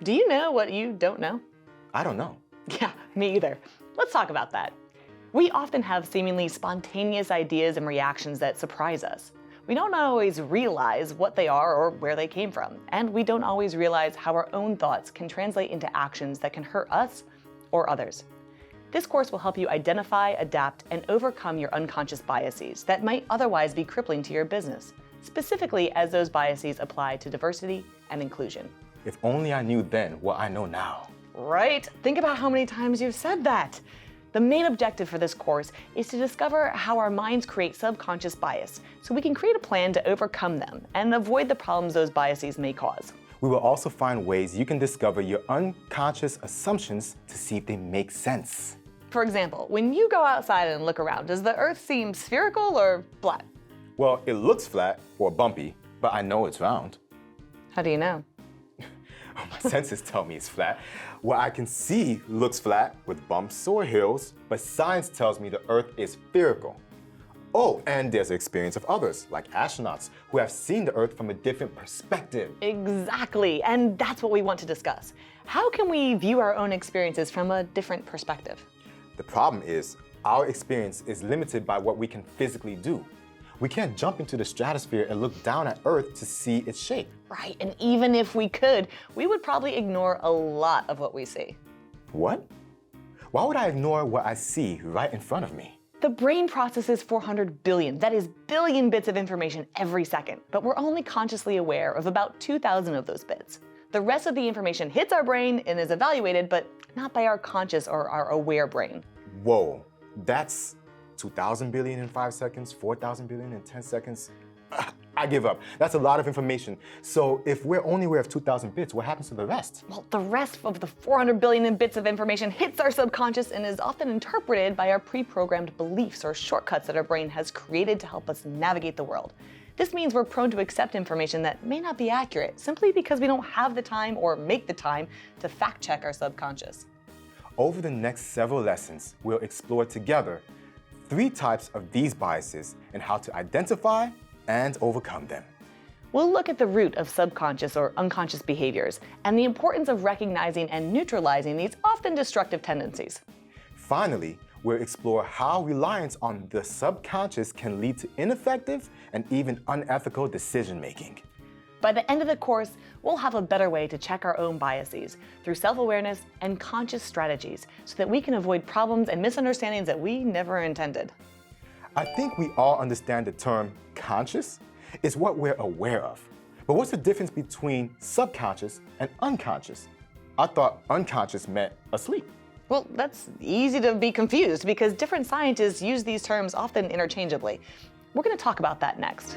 Do you know what you don't know? I don't know. Yeah, me either. Let's talk about that. We often have seemingly spontaneous ideas and reactions that surprise us. We don't always realize what they are or where they came from, and we don't always realize how our own thoughts can translate into actions that can hurt us or others. This course will help you identify, adapt, and overcome your unconscious biases that might otherwise be crippling to your business, specifically as those biases apply to diversity and inclusion. If only I knew then what I know now. Right? Think about how many times you've said that. The main objective for this course is to discover how our minds create subconscious bias so we can create a plan to overcome them and avoid the problems those biases may cause. We will also find ways you can discover your unconscious assumptions to see if they make sense. For example, when you go outside and look around, does the Earth seem spherical or flat? Well, it looks flat or bumpy, but I know it's round. How do you know? My senses tell me it's flat. What I can see looks flat with bumps or hills, but science tells me the Earth is spherical. Oh, and there's the experience of others, like astronauts, who have seen the Earth from a different perspective. Exactly, and that's what we want to discuss. How can we view our own experiences from a different perspective? The problem is, our experience is limited by what we can physically do. We can't jump into the stratosphere and look down at Earth to see its shape. Right, and even if we could, we would probably ignore a lot of what we see. What? Why would I ignore what I see right in front of me? The brain processes 400 billion, that is billion bits of information every second, but we're only consciously aware of about 2,000 of those bits. The rest of the information hits our brain and is evaluated, but not by our conscious or our aware brain. Whoa, that's 2,000 billion in 5 seconds, 4,000 billion in 10 seconds. I give up. That's a lot of information. So if we're only aware of 2,000 bits, what happens to the rest? Well, the rest of the 400 billion bits of information hits our subconscious and is often interpreted by our pre-programmed beliefs or shortcuts that our brain has created to help us navigate the world. This means we're prone to accept information that may not be accurate simply because we don't have the time or make the time to fact-check our subconscious. Over the next several lessons, we'll explore together 3 types of these biases and how to identify and overcome them. We'll look at the root of subconscious or unconscious behaviors and the importance of recognizing and neutralizing these often destructive tendencies. Finally, we'll explore how reliance on the subconscious can lead to ineffective and even unethical decision-making. By the end of the course, we'll have a better way to check our own biases through self-awareness and conscious strategies so that we can avoid problems and misunderstandings that we never intended. I think we all understand the term conscious is what we're aware of. But what's the difference between subconscious and unconscious? I thought unconscious meant asleep. Well, that's easy to be confused because different scientists use these terms often interchangeably. We're going to talk about that next.